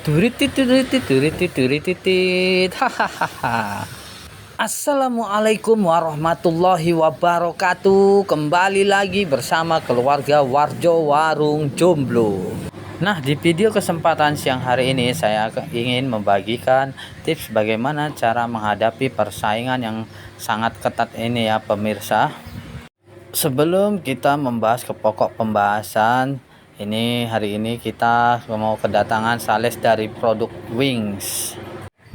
Turit, hahaha. Assalamualaikum warahmatullahi wabarakatuh. Kembali lagi bersama keluarga Warjo Warung Jomblo. Nah, di video kesempatan siang hari ini saya ingin membagikan tips bagaimana cara menghadapi persaingan yang sangat ketat ini ya pemirsa. Sebelum kita membahas ke pokok pembahasan, hari ini kita mau kedatangan sales dari produk Wings.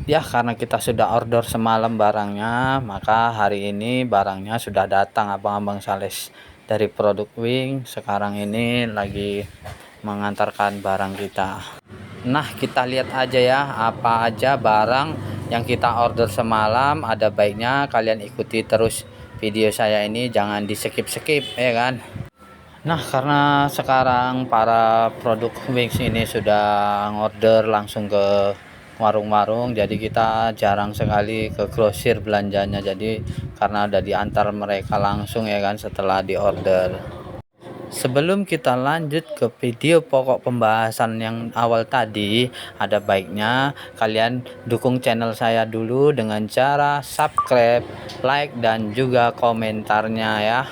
Ya, karena kita sudah order semalam barangnya, maka hari ini barangnya sudah datang. Abang-abang sales dari produk Wings sekarang ini lagi mengantarkan barang kita. Nah, kita lihat aja ya, apa aja barang yang kita order semalam. Ada baiknya kalian ikuti terus video saya ini, jangan di skip-skip ya kan. Nah, karena sekarang para produk Wings ini sudah ngorder langsung ke warung-warung, jadi kita jarang sekali ke grosir belanjanya. Jadi karena udah diantar mereka langsung ya kan setelah diorder. Sebelum kita lanjut ke video pokok pembahasan yang awal tadi, ada baiknya kalian dukung channel saya dulu dengan cara subscribe, like, dan juga komentarnya ya.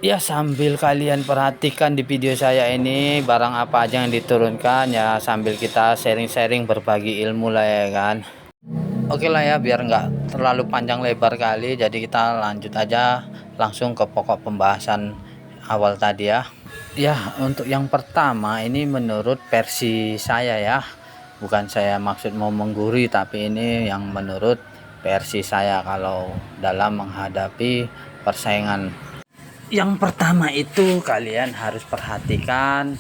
Ya, sambil kalian perhatikan di video saya ini barang apa aja yang diturunkan ya, sambil kita sharing-sharing berbagi ilmu lah ya kan. Oke lah ya, biar nggak terlalu panjang lebar kali, jadi kita lanjut aja langsung ke pokok pembahasan awal tadi ya. Ya, untuk yang pertama ini menurut versi saya ya, bukan saya maksud mau menggurui, tapi ini yang menurut versi saya kalau dalam menghadapi persaingan. Yang pertama itu kalian harus perhatikan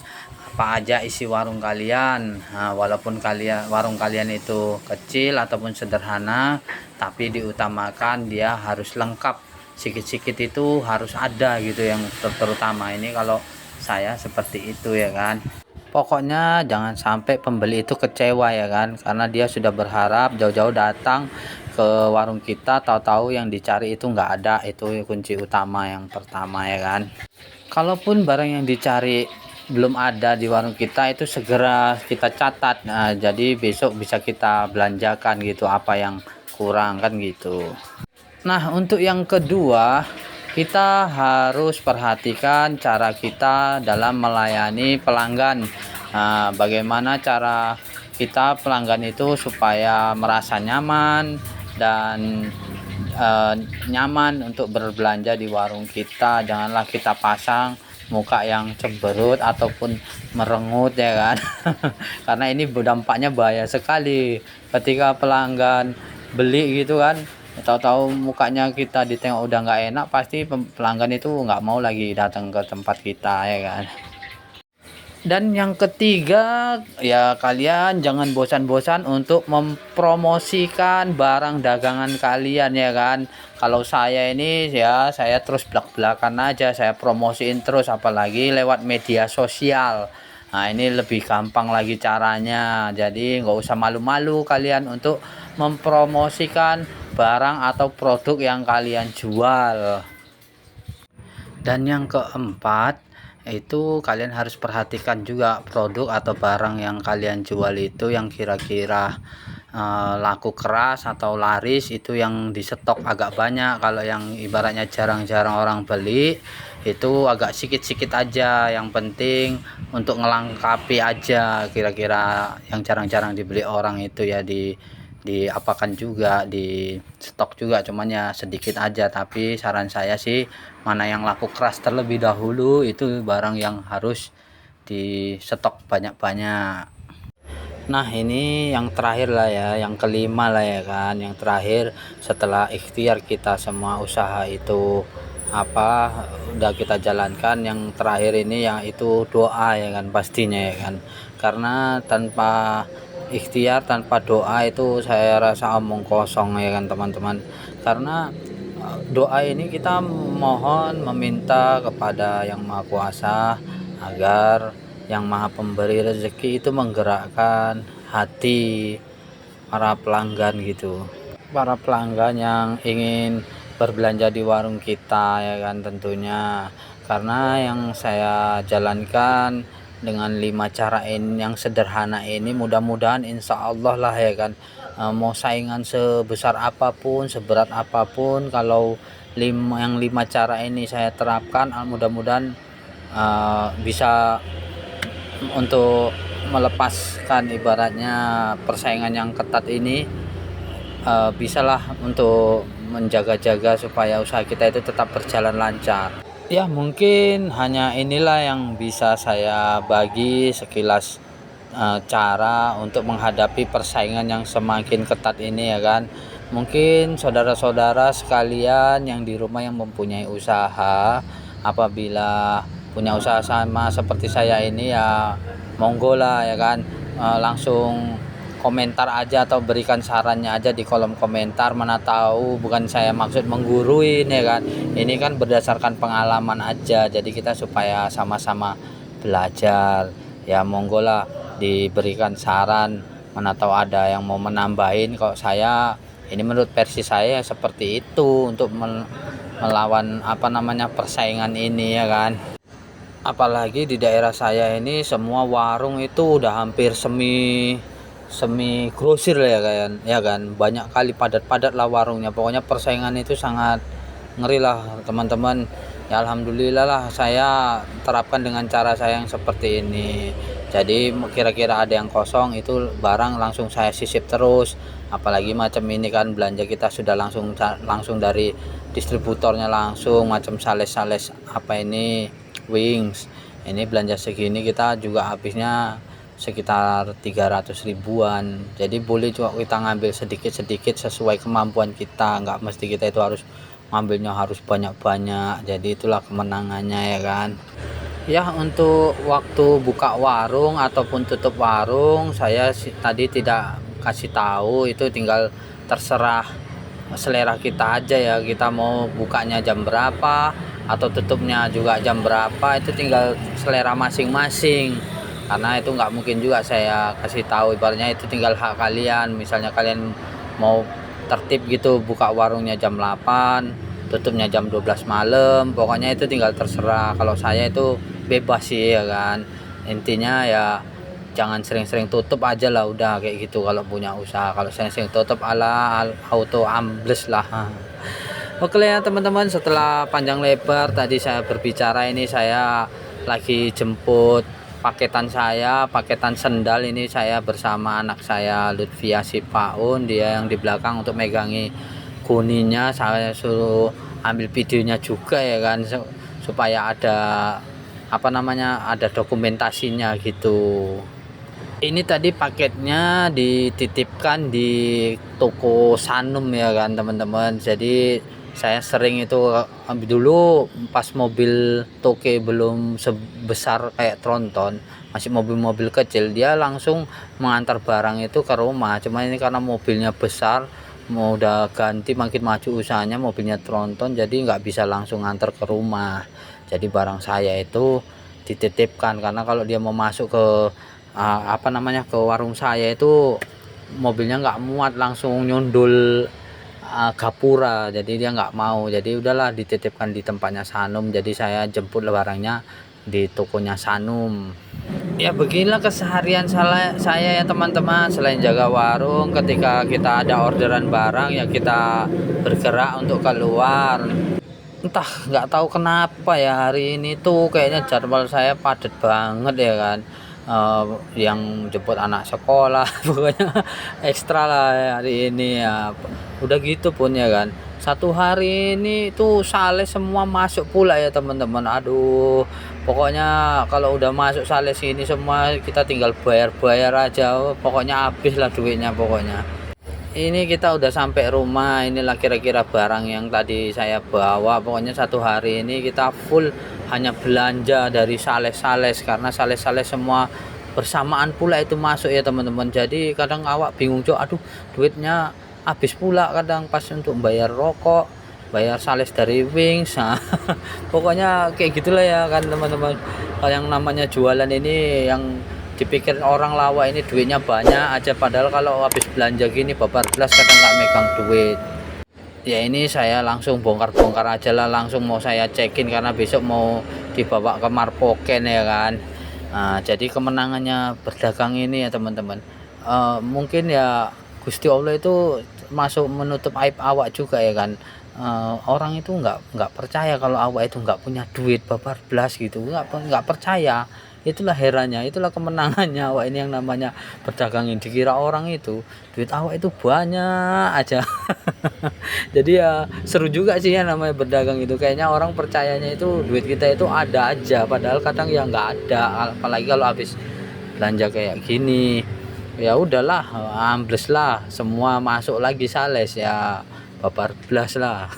apa aja isi warung kalian. Nah, walaupun warung kalian itu kecil ataupun sederhana, tapi diutamakan dia harus lengkap. Sikit-sikit itu harus ada gitu, yang terutama ini kalau saya seperti itu ya kan. Pokoknya jangan sampai pembeli itu kecewa ya kan, karena dia sudah berharap jauh-jauh datang ke warung kita, tahu-tahu yang dicari itu nggak ada. Itu kunci utama yang pertama ya kan. Kalaupun barang yang dicari belum ada di warung kita, itu segera kita catat. Nah, jadi besok bisa kita belanjakan gitu apa yang kurang kan gitu. Nah, untuk yang kedua, kita harus perhatikan cara kita dalam melayani pelanggan. Nah, bagaimana cara kita pelanggan itu supaya merasa nyaman dan nyaman untuk berbelanja di warung kita. Janganlah kita pasang muka yang cemberut ataupun merengut ya kan. Karena ini dampaknya bahaya sekali ketika pelanggan beli gitu kan, tahu-tahu mukanya kita ditengok udah nggak enak, pasti pelanggan itu nggak mau lagi datang ke tempat kita ya kan. Dan yang ketiga ya, kalian jangan bosan-bosan untuk mempromosikan barang dagangan kalian ya kan. Kalau saya ini ya, saya terus belak-belakan aja, saya promosiin terus, apalagi lewat media sosial. Nah, ini lebih gampang lagi caranya, jadi nggak usah malu-malu kalian untuk mempromosikan barang atau produk yang kalian jual. Dan yang keempat itu kalian harus perhatikan juga produk atau barang yang kalian jual itu yang kira-kira laku keras atau laris, itu yang di stok agak banyak. Kalau yang ibaratnya jarang-jarang orang beli, itu agak sikit-sikit aja, yang penting untuk ngelengkapi aja kira-kira yang jarang-jarang dibeli orang itu ya, diapakan juga, di stok juga, cuman ya sedikit aja. Tapi saran saya sih, mana yang laku keras terlebih dahulu, itu barang yang harus di stok banyak-banyak. Nah, ini yang terakhir lah ya, yang kelima lah ya kan, yang terakhir setelah ikhtiar kita semua usaha itu udah kita jalankan, yang terakhir ini yang itu doa ya kan, pastinya ya kan. Karena tanpa ikhtiar, tanpa doa itu saya rasa omong kosong ya kan teman-teman. Karena doa ini kita mohon meminta kepada yang maha kuasa agar yang maha pemberi rezeki itu menggerakkan hati para pelanggan gitu, para pelanggan yang ingin berbelanja di warung kita ya kan tentunya. Karena yang saya jalankan dengan 5 cara ini yang sederhana ini, mudah-mudahan insya Allah lah ya kan, mau saingan sebesar apapun, seberat apapun, kalau yang 5 cara ini saya terapkan, mudah-mudahan bisa untuk melepaskan ibaratnya persaingan yang ketat ini, bisalah untuk menjaga-jaga supaya usaha kita itu tetap berjalan lancar. Ya mungkin hanya inilah yang bisa saya bagi sekilas cara untuk menghadapi persaingan yang semakin ketat ini ya kan. Mungkin saudara-saudara sekalian yang di rumah yang mempunyai usaha, apabila punya usaha sama seperti saya ini ya monggo lah ya kan, langsung komentar aja atau berikan sarannya aja di kolom komentar. Mana tahu bukan saya maksud mengguruin ya kan, ini kan berdasarkan pengalaman aja, jadi kita supaya sama-sama belajar ya, monggo lah diberikan saran. Mana tahu ada yang mau menambahin. Kalau saya ini menurut versi saya seperti itu untuk melawan persaingan ini ya kan. Apalagi di daerah saya ini semua warung itu udah hampir semi grosir ya kan, banyak kali padat lah warungnya. Pokoknya persaingan itu sangat ngeri lah teman-teman ya. Alhamdulillah lah saya terapkan dengan cara saya yang seperti ini. Jadi kira-kira ada yang kosong itu barang langsung saya sisip terus. Apalagi macam ini kan belanja kita sudah langsung dari distributornya, langsung macam sales wings. Ini belanja segini kita juga habisnya sekitar 300 ribuan. Jadi boleh juga kita ngambil sedikit-sedikit sesuai kemampuan kita, nggak mesti kita itu harus ngambilnya harus banyak-banyak. Jadi itulah kemenangannya ya kan. Ya untuk waktu buka warung ataupun tutup warung saya tadi tidak kasih tahu, itu tinggal terserah selera kita aja ya, kita mau bukanya jam berapa atau tutupnya juga jam berapa, itu tinggal selera masing-masing. Karena itu nggak mungkin juga saya kasih tahu, ibaratnya itu tinggal hak kalian. Misalnya kalian mau tertib gitu buka warungnya jam 8 tutupnya jam 12 malam, pokoknya itu tinggal terserah. Kalau saya itu bebas sih ya kan, intinya ya jangan sering-sering tutup aja lah udah kayak gitu kalau punya usaha. Kalau sering-sering tutup ala auto ambles lah. Oke ya teman-teman, setelah panjang lebar tadi saya berbicara, ini saya lagi jemput paketan sendal. Ini saya bersama anak saya Lutfia Sipaun, dia yang di belakang untuk megangi kuninya. Saya suruh ambil videonya juga ya kan, supaya ada ada dokumentasinya gitu. Ini tadi paketnya dititipkan di toko Sanum ya kan teman-teman. Jadi saya sering itu dulu pas mobil toke belum sebesar kayak tronton, masih mobil-mobil kecil, dia langsung mengantar barang itu ke rumah. Cuma ini karena mobilnya besar, mau udah ganti makin maju usahanya, mobilnya tronton, jadi nggak bisa langsung ngantar ke rumah. Jadi barang saya itu dititipkan, karena kalau dia mau masuk ke ke warung saya itu mobilnya nggak muat langsung nyundul gapura, jadi dia nggak mau. Jadi udahlah dititipkan di tempatnya Sanum, jadi saya jemput barangnya di tokonya Sanum. Ya beginilah keseharian saya ya teman-teman. Selain jaga warung, ketika kita ada orderan barang ya kita bergerak untuk keluar. Entah nggak tahu kenapa ya hari ini tuh kayaknya jadwal saya padat banget ya kan. Yang jemput anak sekolah pokoknya ekstra lah hari ini ya. Udah gitu pun ya kan, satu hari ini tuh sales semua masuk pula ya teman-teman. Aduh, pokoknya kalau udah masuk sales ini semua kita tinggal bayar aja, pokoknya habis lah duitnya. Pokoknya ini kita udah sampai rumah, inilah kira-kira barang yang tadi saya bawa. Pokoknya satu hari ini kita full hanya belanja dari sales-sales, karena sales-sales semua bersamaan pula itu masuk ya teman-teman. Jadi kadang awak bingung aduh duitnya habis pula kadang pas untuk bayar rokok, bayar sales dari Wings. Nah, pokoknya kayak gitulah ya kan teman-teman. Kalau yang namanya jualan ini yang dipikir orang lawa ini duitnya banyak aja, padahal kalau habis belanja gini babar belas kadang nggak megang duit. Ya ini saya langsung bongkar aja lah, langsung mau saya cekin karena besok mau dibawa ke Marpoken ya kan. Nah, jadi kemenangannya berdagang ini ya teman-teman, mungkin ya Gusti Allah itu masuk menutup aib awak juga ya kan. Orang itu nggak percaya kalau awak itu nggak punya duit babar blas gitu, nggak percaya. Itulah herannya, itulah kemenangannya awak ini yang namanya berdagang ini. Dikira orang itu duit awak itu banyak aja. Jadi ya seru juga sih ya namanya berdagang itu, kayaknya orang percayanya itu duit kita itu ada aja, padahal kadang ya nggak ada, apalagi kalau habis belanja kayak gini. Ya udahlah, ambles lah, semua masuk lagi sales ya, babar blas lah.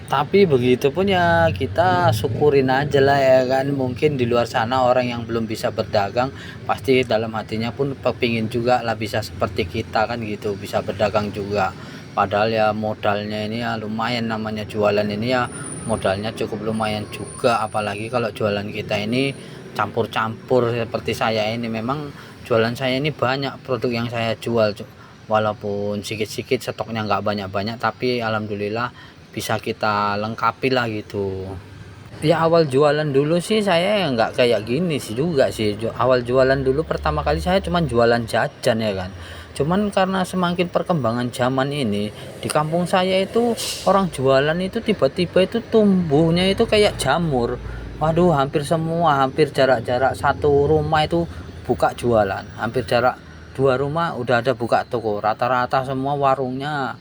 Tapi begitu pun ya kita syukurin aja lah ya kan. Mungkin di luar sana orang yang belum bisa berdagang pasti dalam hatinya pun kepingin juga lah bisa seperti kita kan gitu, bisa berdagang juga. Padahal ya modalnya ini ya lumayan, namanya jualan ini ya modalnya cukup lumayan juga, apalagi kalau jualan kita ini campur-campur seperti saya ini. Memang jualan saya ini banyak produk yang saya jual, walaupun sedikit-sedikit stoknya nggak banyak-banyak, tapi alhamdulillah bisa kita lengkapi lah gitu. Ya awal jualan dulu sih saya ya nggak kayak gini sih juga sih. Awal jualan dulu pertama kali saya cuman jualan jajan ya kan. Cuman karena semakin perkembangan zaman ini di kampung saya itu orang jualan itu tiba-tiba itu tumbuhnya itu kayak jamur. Waduh, hampir semua, hampir jarak-jarak satu rumah itu buka jualan. Hampir jarak dua rumah udah ada buka toko. Rata-rata semua warungnya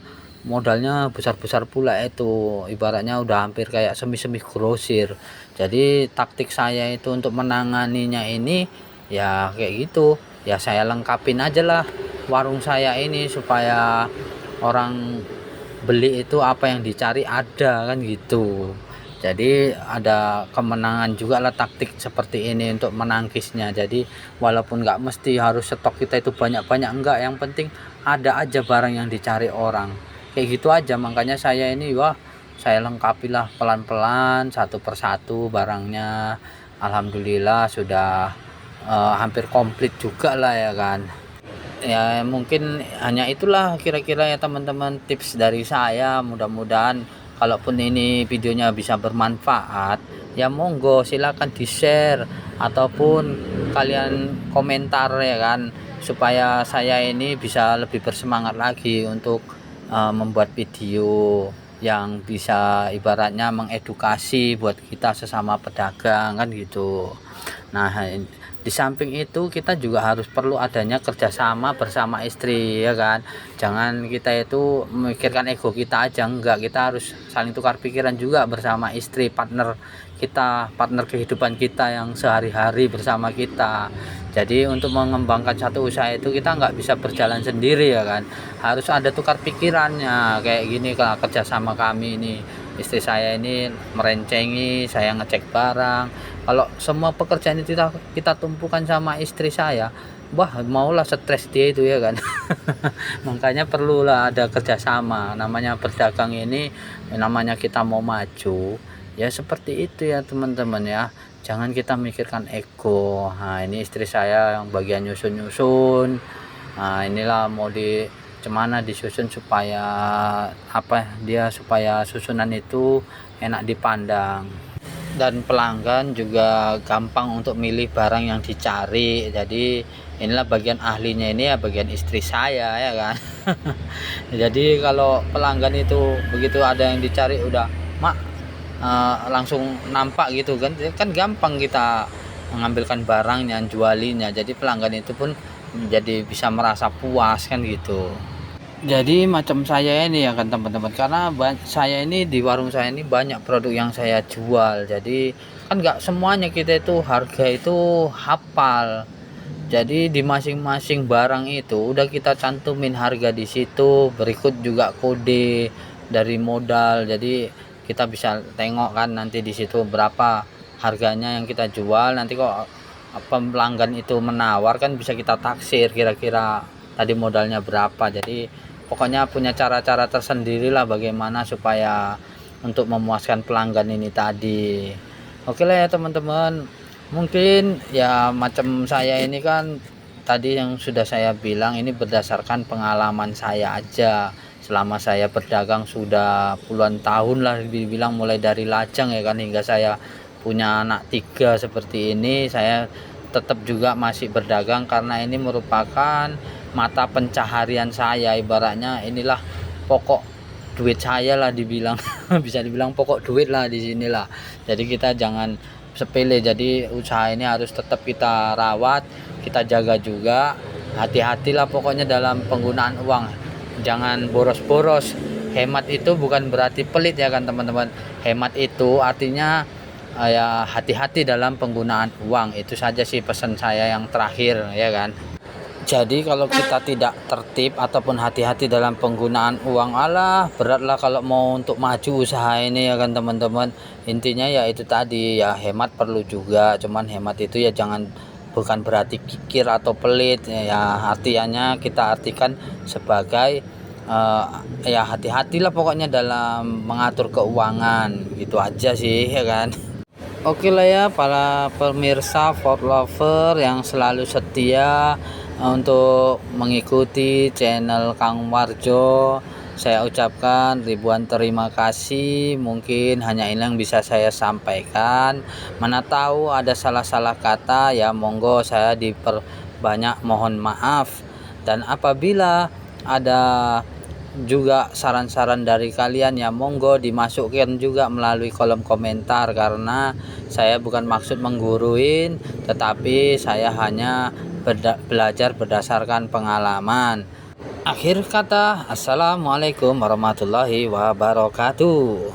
modalnya besar-besar pula itu, ibaratnya udah hampir kayak semi-semi grosir. Jadi taktik saya itu untuk menanganinya ini ya kayak gitu, ya saya lengkapin aja lah warung saya ini supaya orang beli itu apa yang dicari ada kan gitu. Jadi ada kemenangan juga lah taktik seperti ini untuk menangkisnya. Jadi walaupun nggak mesti harus stok kita itu banyak-banyak, enggak, yang penting ada aja barang yang dicari orang, kayak gitu aja. Makanya saya ini saya lengkapilah pelan-pelan satu persatu barangnya. Alhamdulillah sudah hampir komplit juga lah ya kan. Ya mungkin hanya itulah kira-kira ya teman-teman, tips dari saya. Mudah-mudahan kalaupun ini videonya bisa bermanfaat, ya monggo silakan di share ataupun kalian komentar ya kan, supaya saya ini bisa lebih bersemangat lagi untuk membuat video yang bisa ibaratnya mengedukasi buat kita sesama pedagang kan gitu. Nah, di samping itu kita juga harus perlu adanya kerjasama bersama istri ya kan. Jangan kita itu memikirkan ego kita aja, enggak, kita harus saling tukar pikiran juga bersama istri, partner kita, partner kehidupan kita yang sehari-hari bersama kita. Jadi untuk mengembangkan satu usaha itu kita nggak bisa berjalan sendiri ya kan, harus ada tukar pikirannya. Kayak gini, kalau kerjasama kami ini, istri saya ini merencengi, saya ngecek barang. Kalau semua pekerjaan itu kita tumpukan sama istri saya, wah maulah stres dia itu ya kan. Makanya perlulah ada kerjasama, namanya berdagang ini, namanya kita mau maju ya seperti itu ya teman-teman ya. Jangan kita mikirkan ego. Nah ini istri saya yang bagian nyusun-nyusun. Nah inilah mau di cemana disusun supaya dia supaya susunan itu enak dipandang, dan pelanggan juga gampang untuk milih barang yang dicari. Jadi inilah bagian ahlinya ini ya, bagian istri saya ya kan. Jadi kalau pelanggan itu begitu ada yang dicari udah mak langsung nampak gitu kan, kan gampang kita mengambilkan barangnya, jualinya. Jadi pelanggan itu pun jadi bisa merasa puas kan gitu. Jadi macam saya ini ya kan teman-teman, karena saya ini di warung saya ini banyak produk yang saya jual. Jadi kan nggak semuanya kita itu harga itu hafal. Jadi di masing-masing barang itu udah kita cantumin harga di situ, berikut juga kode dari modal. Jadi kita bisa tengok kan nanti di situ berapa harganya yang kita jual. Nanti kok pelanggan itu menawar kan bisa kita taksir kira-kira tadi modalnya berapa. Jadi pokoknya punya cara-cara tersendiri lah bagaimana supaya untuk memuaskan pelanggan ini tadi. Oke lah ya teman-teman, mungkin ya macam saya ini kan tadi yang sudah saya bilang ini berdasarkan pengalaman saya aja. Selama saya berdagang sudah puluhan tahun lah dibilang, mulai dari lajang ya kan hingga saya punya anak 3 seperti ini. Saya tetap juga masih berdagang karena ini merupakan mata pencaharian saya. Ibaratnya inilah pokok duit saya lah dibilang. Bisa dibilang pokok duit lah di sinilah. Jadi kita jangan sepele, jadi usaha ini harus tetap kita rawat, kita jaga juga. Hati-hatilah pokoknya dalam penggunaan uang, jangan boros-boros. Hemat itu bukan berarti pelit ya kan teman-teman. Hemat itu artinya ya hati-hati dalam penggunaan uang. Itu saja sih pesan saya yang terakhir ya kan. Jadi kalau kita tidak tertib ataupun hati-hati dalam penggunaan uang, alah beratlah kalau mau untuk maju usaha ini ya kan teman-teman. Intinya ya itu tadi, ya hemat perlu juga, cuman hemat itu ya bukan berarti kikir atau pelit ya. Artinya kita artikan sebagai ya hati-hatilah pokoknya dalam mengatur keuangan, gitu aja sih ya kan. Oke lah ya para pemirsa Ford Lover yang selalu setia untuk mengikuti channel Kang Warjo, saya ucapkan ribuan terima kasih. Mungkin hanya ini yang bisa saya sampaikan. Mana tahu ada salah-salah kata ya, monggo saya diperbanyak mohon maaf. Dan apabila ada juga saran-saran dari kalian ya monggo dimasukkan juga melalui kolom komentar, karena saya bukan maksud mengguruin, tetapi saya hanya belajar berdasarkan pengalaman. Akhir kata, assalamualaikum warahmatullahi wabarakatuh.